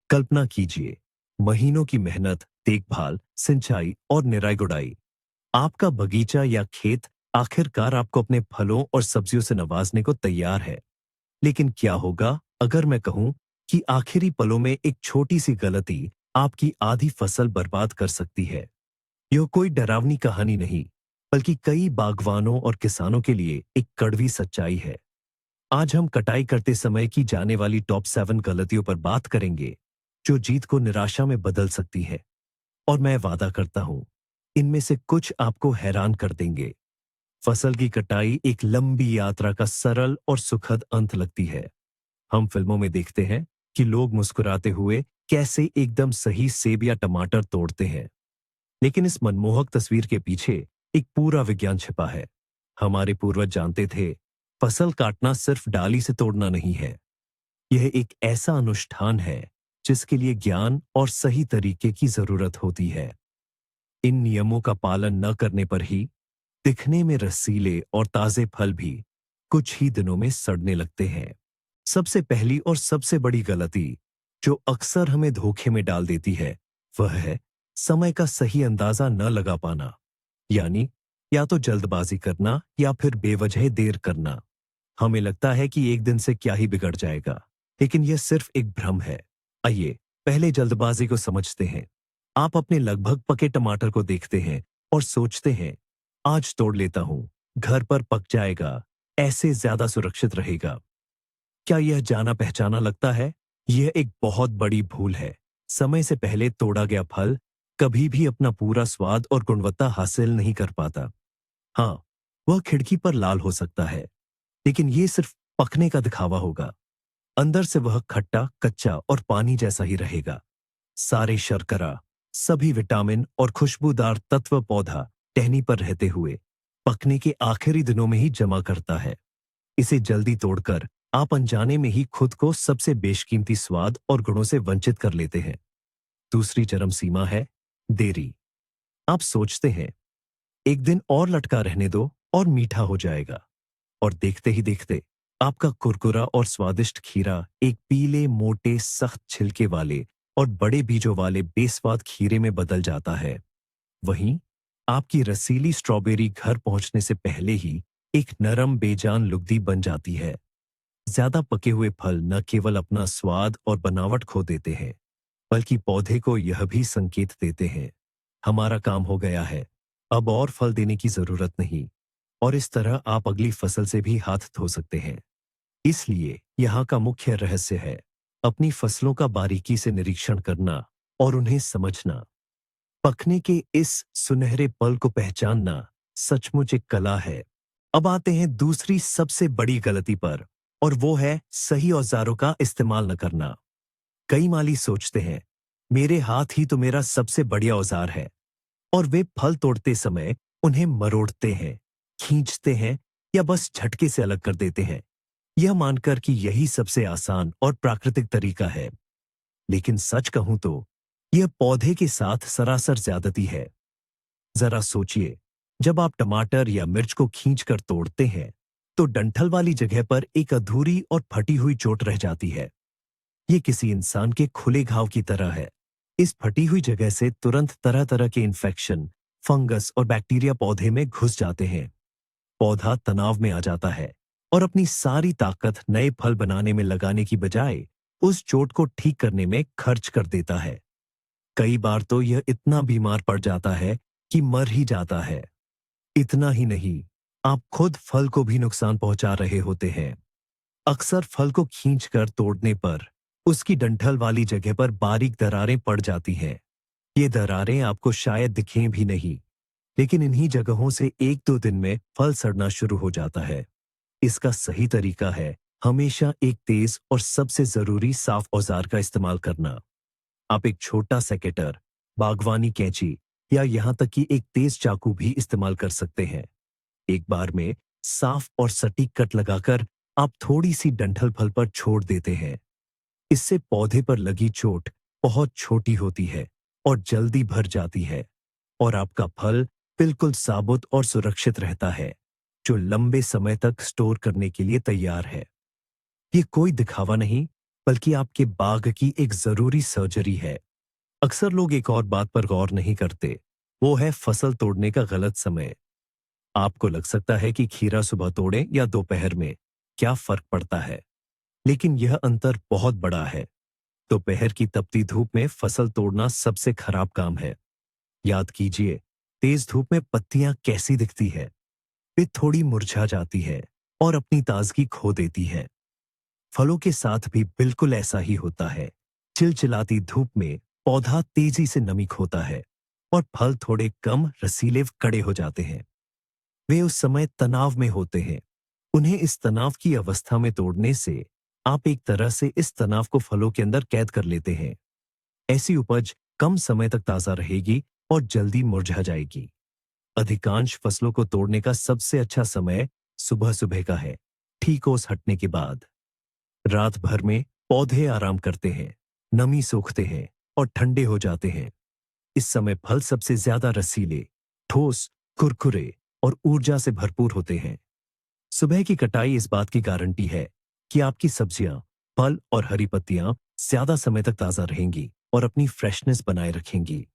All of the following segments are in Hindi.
कल्पना कीजिए, महीनों की मेहनत, देखभाल, सिंचाई और निराई गुड़ाई। आपका बगीचा या खेत आखिरकार आपको अपने फलों और सब्जियों से नवाजने को तैयार है। लेकिन क्या होगा अगर मैं कहूं कि आखिरी पलों में एक छोटी सी गलती आपकी आधी फसल बर्बाद कर सकती है? यह कोई डरावनी कहानी नहीं, बल्कि कई बागवानों और किसानों के लिए एक कड़वी सच्चाई है। आज हम कटाई करते समय की जाने वाली टॉप 7 गलतियों पर बात करेंगे, जो जीत को निराशा में बदल सकती है। और मैं वादा करता हूं, इनमें से कुछ आपको हैरान कर देंगे। फसल की कटाई एक लंबी यात्रा का सरल और सुखद अंत लगती है। हम फिल्मों में देखते हैं कि लोग मुस्कुराते हुए कैसे एकदम सही सेब या टमाटर तोड़ते हैं। लेकिन इस मनमोहक तस्वीर के पीछे एक पूरा विज्ञान छिपा है। हमारे पूर्वज जानते थे, फसल काटना सिर्फ डाली से तोड़ना नहीं है। यह एक ऐसा अनुष्ठान है जिसके लिए ज्ञान और सही तरीके की जरूरत होती है। इन नियमों का पालन न करने पर ही दिखने में रसीले और ताजे फल भी कुछ ही दिनों में सड़ने लगते हैं। सबसे पहली और सबसे बड़ी गलती जो अक्सर हमें धोखे में डाल देती है, वह है समय का सही अंदाजा न लगा पाना। यानी या तो जल्दबाजी करना या फिर बेवजह देर करना। हमें लगता है कि एक दिन से क्या ही बिगड़ जाएगा, लेकिन यह सिर्फ एक भ्रम है। आइए पहले जल्दबाजी को समझते हैं। आप अपने लगभग पके टमाटर को देखते हैं और सोचते हैं, आज तोड़ लेता हूं, घर पर पक जाएगा, ऐसे ज्यादा सुरक्षित रहेगा। क्या यह जाना पहचाना लगता है? यह एक बहुत बड़ी भूल है। समय से पहले तोड़ा गया फल कभी भी अपना पूरा स्वाद और गुणवत्ता हासिल नहीं कर पाता। हाँ, वह खिड़की पर लाल हो सकता है, लेकिन यह सिर्फ पकने का दिखावा होगा। अंदर से वह खट्टा, कच्चा और पानी जैसा ही रहेगा। सारे शर्करा, सभी विटामिन और खुशबूदार तत्व पौधा टहनी पर रहते हुए पकने के आखिरी दिनों में ही जमा करता है। इसे जल्दी तोड़कर आप अनजाने में ही खुद को सबसे बेशकीमती स्वाद और गुणों से वंचित कर लेते हैं। दूसरी चरम सीमा है देरी। आप सोचते हैं, एक दिन और लटका रहने दो और मीठा हो जाएगा। और देखते ही देखते आपका कुरकुरा और स्वादिष्ट खीरा एक पीले, मोटे, सख्त छिलके वाले और बड़े बीजों वाले बेस्वाद खीरे में बदल जाता है। वहीं आपकी रसीली स्ट्रॉबेरी घर पहुंचने से पहले ही एक नरम, बेजान लुगदी बन जाती है। ज्यादा पके हुए फल न केवल अपना स्वाद और बनावट खो देते हैं, बल्कि पौधे को यह भी संकेत देते हैं, हमारा काम हो गया है, अब और फल देने की जरूरत नहीं। और इस तरह आप अगली फसल से भी हाथ धो सकते हैं। इसलिए यहाँ का मुख्य रहस्य है अपनी फसलों का बारीकी से निरीक्षण करना और उन्हें समझना। पकने के इस सुनहरे पल को पहचानना सचमुच एक कला है। अब आते हैं दूसरी सबसे बड़ी गलती पर, और वो है सही औजारों का इस्तेमाल न करना। कई माली सोचते हैं, मेरे हाथ ही तो मेरा सबसे बढ़िया औजार है, और वे फल तोड़ते समय उन्हें मरोड़ते हैं, खींचते हैं या बस झटके से अलग कर देते हैं, यह मानकर कि यही सबसे आसान और प्राकृतिक तरीका है। लेकिन सच कहूं तो यह पौधे के साथ सरासर ज्यादती है। जरा सोचिए, जब आप टमाटर या मिर्च को खींचकर तोड़ते हैं, तो डंठल वाली जगह पर एक अधूरी और फटी हुई चोट रह जाती है। ये किसी इंसान के खुले घाव की तरह है। इस फटी हुई जगह से तुरंत तरह तरह के इन्फेक्शन, फंगस और बैक्टीरिया पौधे में घुस जाते हैं। पौधा तनाव में आ जाता है और अपनी सारी ताकत नए फल बनाने में लगाने की बजाय उस चोट को ठीक करने में खर्च कर देता है। कई बार तो यह इतना बीमार पड़ जाता है कि मर ही जाता है। इतना ही नहीं, आप खुद फल को भी नुकसान पहुंचा रहे होते हैं। अक्सर फल को खींचकर तोड़ने पर उसकी डंठल वाली जगह पर बारीक दरारें पड़ जाती हैं। ये दरारें आपको शायद दिखें भी नहीं, लेकिन इन्हीं जगहों से 1-2 दिन में फल सड़ना शुरू हो जाता है। इसका सही तरीका है हमेशा एक तेज और सबसे जरूरी साफ औजार का इस्तेमाल करना। आप एक छोटा सेकेटर, बागवानी कैंची या यहां तक कि एक तेज चाकू भी इस्तेमाल कर सकते हैं। एक बार में साफ और सटीक कट लगाकर आप थोड़ी सी डंठल फल पर छोड़ देते हैं। इससे पौधे पर लगी चोट बहुत छोटी होती है और जल्दी भर जाती है, और आपका फल बिल्कुल साबुत और सुरक्षित रहता है, जो लंबे समय तक स्टोर करने के लिए तैयार है। ये कोई दिखावा नहीं, बल्कि आपके बाग की एक जरूरी सर्जरी है। अक्सर लोग एक और बात पर गौर नहीं करते, वो है फसल तोड़ने का गलत समय। आपको लग सकता है कि खीरा सुबह तोड़ें या दोपहर में, क्या फर्क पड़ता है? लेकिन यह अंतर बहुत बड़ा है। दोपहर की तपती धूप में फसल तोड़ना सबसे खराब काम है। याद कीजिए, तेज धूप में पत्तियां कैसी दिखती है? वे थोड़ी मुरझा जाती है और अपनी ताजगी खो देती है। फलों के साथ भी बिल्कुल ऐसा ही होता है। चिलचिलाती धूप में पौधा तेजी से नमी खोता है और फल थोड़े कम रसीले कड़े हो जाते हैं। वे उस समय तनाव में होते हैं। उन्हें इस तनाव की अवस्था में तोड़ने से आप एक तरह से इस तनाव को फलों के अंदर कैद कर लेते हैं। ऐसी उपज कम समय तक ताजा रहेगी और जल्दी मुरझा जाएगी। अधिकांश फसलों को तोड़ने का सबसे अच्छा समय सुबह सुबह का है, ठीक ओस हटने के बाद। रात भर में पौधे आराम करते हैं, नमी सोखते हैं और ठंडे हो जाते हैं। इस समय फल सबसे ज्यादा रसीले, ठोस, कुरकुरे और ऊर्जा से भरपूर होते हैं। सुबह की कटाई इस बात की गारंटी है कि आपकी सब्जियां, फल और हरी पत्तियां ज्यादा समय तक ताजा रहेंगी और अपनी फ्रेशनेस बनाए रखेंगी।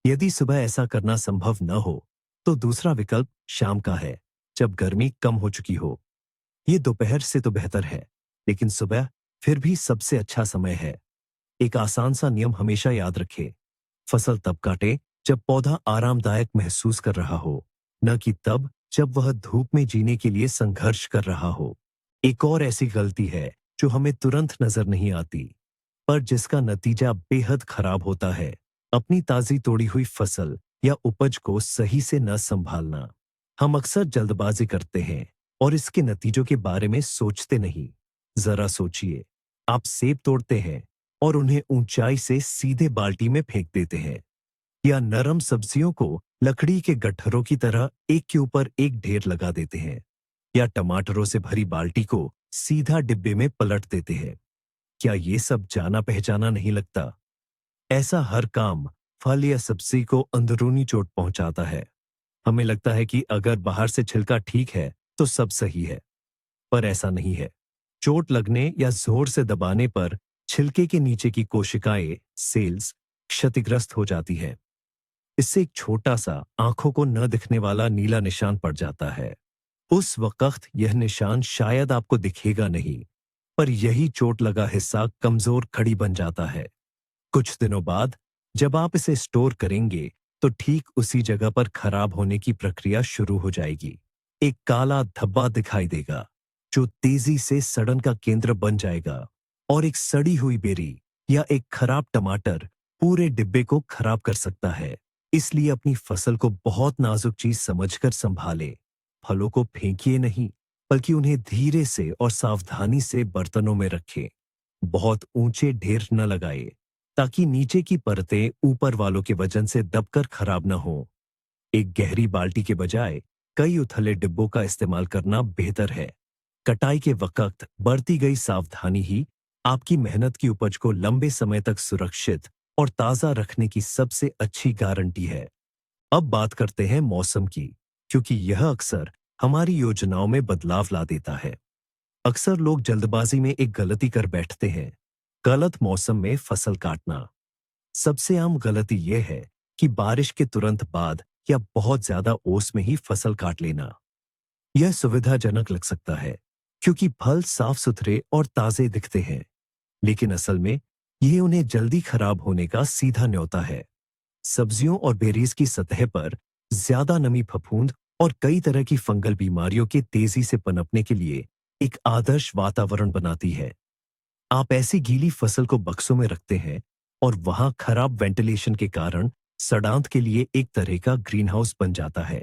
यदि सुबह ऐसा करना संभव न हो, तो दूसरा विकल्प शाम का है, जब गर्मी कम हो चुकी हो। ये दोपहर से तो बेहतर है, लेकिन सुबह फिर भी सबसे अच्छा समय है। एक आसान सा नियम हमेशा याद रखें, फसल तब काटें जब पौधा आरामदायक महसूस कर रहा हो, न कि तब जब वह धूप में जीने के लिए संघर्ष कर रहा हो। एक और ऐसी गलती है जो हमें तुरंत नजर नहीं आती, पर जिसका नतीजा बेहद खराब होता है, अपनी ताजी तोड़ी हुई फसल या उपज को सही से न संभालना। हम अक्सर जल्दबाजी करते हैं और इसके नतीजों के बारे में सोचते नहीं। जरा सोचिए, आप सेब तोड़ते हैं और उन्हें ऊंचाई से सीधे बाल्टी में फेंक देते हैं, या नरम सब्जियों को लकड़ी के गट्ठरों की तरह एक के ऊपर एक ढेर लगा देते हैं, या टमाटरों से भरी बाल्टी को सीधा डिब्बे में पलट देते हैं। क्या ये सब जाना पहचाना नहीं लगता? ऐसा हर काम फल या सब्जी को अंदरूनी चोट पहुंचाता है। हमें लगता है कि अगर बाहर से छिलका ठीक है तो सब सही है, पर ऐसा नहीं है। चोट लगने या जोर से दबाने पर छिलके के नीचे की कोशिकाएं, सेल्स, क्षतिग्रस्त हो जाती हैं। इससे एक छोटा सा, आंखों को न दिखने वाला नीला निशान पड़ जाता है। उस वक्त यह निशान शायद आपको दिखेगा नहीं, पर यही चोट लगा हिस्सा कमजोर कड़ी बन जाता है। कुछ दिनों बाद जब आप इसे स्टोर करेंगे, तो ठीक उसी जगह पर खराब होने की प्रक्रिया शुरू हो जाएगी। एक काला धब्बा दिखाई देगा, जो तेजी से सड़न का केंद्र बन जाएगा, और एक सड़ी हुई बेरी या एक खराब टमाटर पूरे डिब्बे को खराब कर सकता है। इसलिए अपनी फसल को बहुत नाजुक चीज समझकर संभालें। फलों को फेंकिए नहीं, बल्कि उन्हें धीरे से और सावधानी से बर्तनों में रखें। बहुत ऊंचे ढेर न लगाए, ताकि नीचे की परतें ऊपर वालों के वजन से दबकर खराब न हो। एक गहरी बाल्टी के बजाय कई उथले डिब्बों का इस्तेमाल करना बेहतर है। कटाई के वक्त बरती गई सावधानी ही आपकी मेहनत की उपज को लंबे समय तक सुरक्षित और ताजा रखने की सबसे अच्छी गारंटी है। अब बात करते हैं मौसम की, क्योंकि यह अक्सर हमारी योजनाओं में बदलाव ला देता है। अक्सर लोग जल्दबाजी में एक गलती कर बैठते हैं, गलत मौसम में फसल काटना। सबसे आम गलती यह है कि बारिश के तुरंत बाद या बहुत ज्यादा ओस में ही फसल काट लेना। यह सुविधाजनक लग सकता है, क्योंकि फल साफ सुथरे और ताजे दिखते हैं, लेकिन असल में यह उन्हें जल्दी खराब होने का सीधा न्योता है। सब्जियों और बेरीज की सतह पर ज्यादा नमी फफूंद और कई तरह की फंगल बीमारियों के तेजी से पनपने के लिए एक आदर्श वातावरण बनाती है। आप ऐसी गीली फसल को बक्सों में रखते हैं और वहां खराब वेंटिलेशन के कारण सड़ांत के लिए एक तरह का ग्रीन हाउस बन जाता है।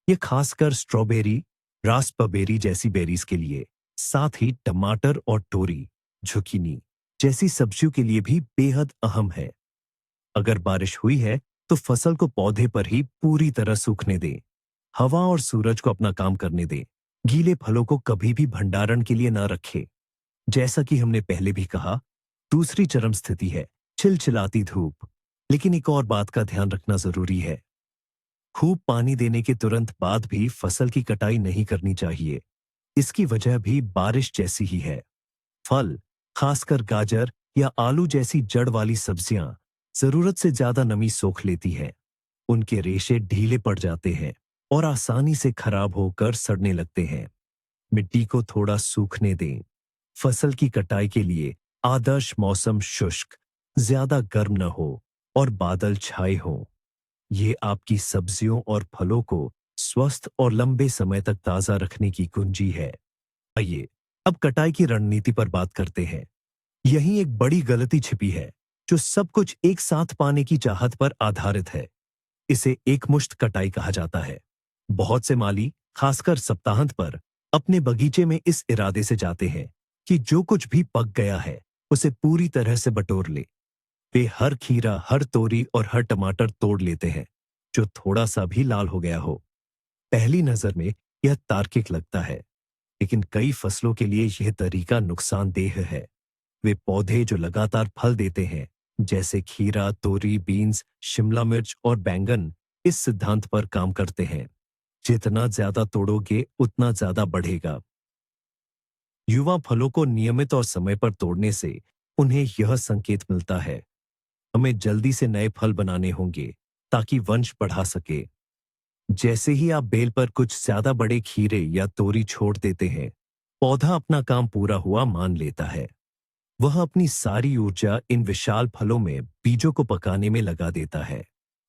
यह खासकर स्ट्रॉबेरी, रास्पबेरी जैसी बेरीज के लिए, साथ ही टमाटर और टोरी, जुकीनी जैसी सब्जियों के लिए भी बेहद अहम है। अगर बारिश हुई है, तो फसल को पौधे पर ही पूरी तरह सूखने दें। हवा और सूरज को अपना काम करने दें। गीले फलों को कभी भी भंडारण के लिए न रखें। जैसा कि हमने पहले भी कहा, दूसरी चरम स्थिति है चिलचिलाती धूप। लेकिन एक और बात का ध्यान रखना जरूरी है। खूब पानी देने के तुरंत बाद भी फसल की कटाई नहीं करनी चाहिए। इसकी वजह भी बारिश जैसी ही है। फल, खासकर गाजर या आलू जैसी जड़ वाली सब्जियां जरूरत से ज्यादा नमी सोख लेती है। उनके रेशे ढीले पड़ जाते हैं और आसानी से खराब होकर सड़ने लगते हैं। मिट्टी को थोड़ा सूखने दें। फसल की कटाई के लिए आदर्श मौसम शुष्क, ज्यादा गर्म न हो और बादल छाए हों। ये आपकी सब्जियों और फलों को स्वस्थ और लंबे समय तक ताजा रखने की कुंजी है। आइए अब कटाई की रणनीति पर बात करते हैं। यही एक बड़ी गलती छिपी है, जो सब कुछ एक साथ पाने की चाहत पर आधारित है। इसे एकमुश्त कटाई कहा जाता है। बहुत से माली, खासकर सप्ताहांत पर, अपने बगीचे में इस इरादे से जाते हैं कि जो कुछ भी पक गया है उसे पूरी तरह से बटोर ले। वे हर खीरा, हर तोरी और हर टमाटर तोड़ लेते हैं जो थोड़ा सा भी लाल हो गया हो। पहली नजर में यह तार्किक लगता है, लेकिन कई फसलों के लिए यह तरीका नुकसानदेह है। वे पौधे जो लगातार फल देते हैं, जैसे खीरा, तोरी, बीन्स, शिमला मिर्च और बैंगन, इस सिद्धांत पर काम करते हैं। जितना ज्यादा तोड़ोगे उतना ज्यादा बढ़ेगा। युवा फलों को नियमित और समय पर तोड़ने से उन्हें यह संकेत मिलता है, हमें जल्दी से नए फल बनाने होंगे ताकि वंश बढ़ा सके। जैसे ही आप बेल पर कुछ ज्यादा बड़े खीरे या तोरी छोड़ देते हैं, पौधा अपना काम पूरा हुआ मान लेता है। वह अपनी सारी ऊर्जा इन विशाल फलों में बीजों को पकाने में लगा देता है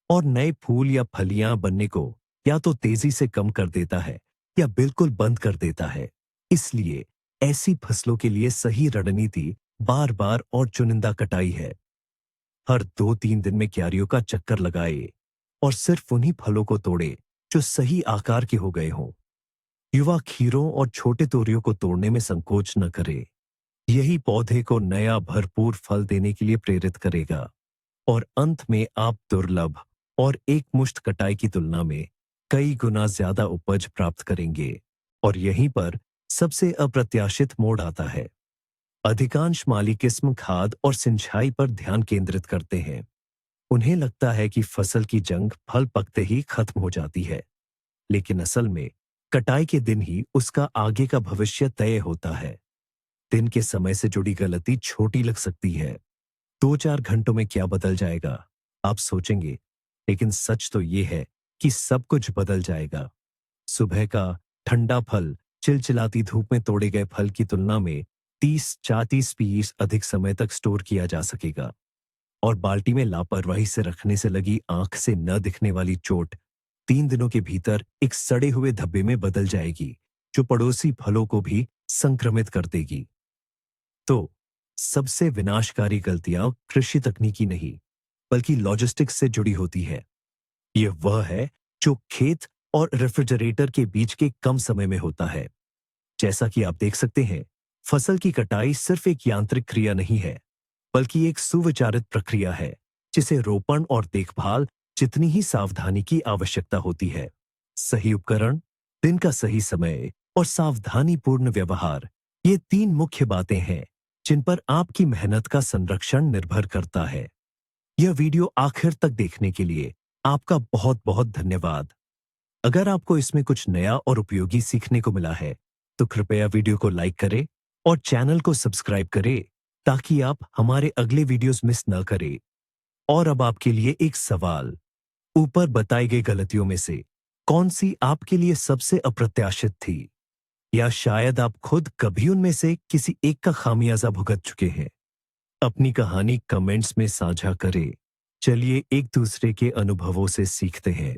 और नए फूल या फलियां बनने को या तो तेजी से कम कर देता है या बिल्कुल बंद कर देता है। इसलिए ऐसी फसलों के लिए सही रणनीति बार बार और चुनिंदा कटाई है। हर 2-3 दिन में क्यारियों का चक्कर लगाए और सिर्फ उन्हीं फलों को तोड़े जो सही आकार के हो गए हों। युवा खीरों और छोटे तोरियों को तोड़ने में संकोच न करे। यही पौधे को नया भरपूर फल देने के लिए प्रेरित करेगा और अंत में आप दुर्लभ और एकमुश्त कटाई की तुलना में कई गुना ज्यादा उपज प्राप्त करेंगे। और यहीं पर सबसे अप्रत्याशित मोड़ आता है। अधिकांश माली किस्म खाद और सिंचाई पर ध्यान केंद्रित करते हैं। उन्हें लगता है कि फसल की जंग फल पकते ही खत्म हो जाती है, लेकिन असल में कटाई के दिन ही उसका आगे का भविष्य तय होता है। दिन के समय से जुड़ी गलती छोटी लग सकती है, 2-4 घंटों में क्या बदल जाएगा आप सोचेंगे, लेकिन सच तो ये है कि सब कुछ बदल जाएगा। सुबह का ठंडा फल चिलचिलाती धूप में तोड़े गए फल की तुलना में 30-40% अधिक समय तक स्टोर किया जा सकेगा। और बाल्टी में लापरवाही से रखने से लगी आंख से न दिखने वाली चोट 3 दिनों के भीतर एक सड़े हुए धब्बे में बदल जाएगी, जो पड़ोसी फलों को भी संक्रमित कर देगी। तो सबसे विनाशकारी गलतियां कृषि तकनीकी नहीं, बल्कि लॉजिस्टिक्स से जुड़ी होती है। यह वह है जो खेत और रेफ्रिजरेटर के बीच के कम समय में होता है। जैसा कि आप देख सकते हैं, फसल की कटाई सिर्फ एक यांत्रिक क्रिया नहीं है, बल्कि एक सुविचारित प्रक्रिया है, जिसे रोपण और देखभाल जितनी ही सावधानी की आवश्यकता होती है। सही उपकरण, दिन का सही समय और सावधानीपूर्ण व्यवहार, ये 3 मुख्य बातें हैं जिन पर आपकी मेहनत का संरक्षण निर्भर करता है। यह वीडियो आखिर तक देखने के लिए आपका बहुत बहुत धन्यवाद। अगर आपको इसमें कुछ नया और उपयोगी सीखने को मिला है, तो कृपया वीडियो को लाइक करें और चैनल को सब्सक्राइब करें, ताकि आप हमारे अगले वीडियोस मिस न करें। और अब आपके लिए एक सवाल, ऊपर बताई गई गलतियों में से कौन सी आपके लिए सबसे अप्रत्याशित थी? या शायद आप खुद कभी उनमें से किसी एक का खामियाजा भुगत चुके हैं? अपनी कहानी कमेंट्स में साझा करें। चलिए एक दूसरे के अनुभवों से सीखते हैं।